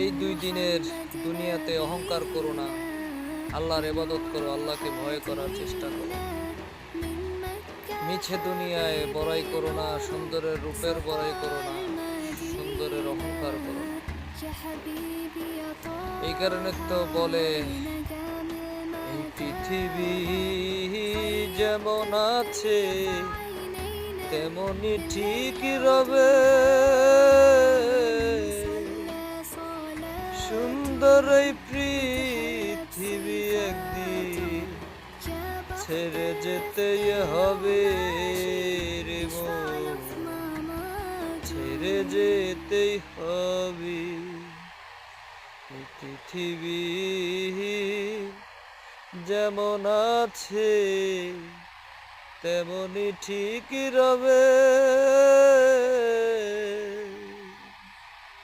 এই 2 দিনের দুনিয়াতে অহংকার করো না, আল্লাহর ইবাদত করো, আল্লাহকে ভয় করার চেষ্টা করো। মিছে দুনিয়ায় বড়াই করো না, সুন্দরের রূপের বড়াই করো না, সুন্দরের অহংকার করো না। এই কারণে তো বলে এই পৃথিবী যেমন আছে তেমনি ঠিক রবে, সুন্দর এই পৃথিবী একদিন ছেড়ে যেতেই হবে রে মন, ছেড়ে যেতেই হবে। এই পৃথিবী যেমন আছে তেমনি ঠিক রবে।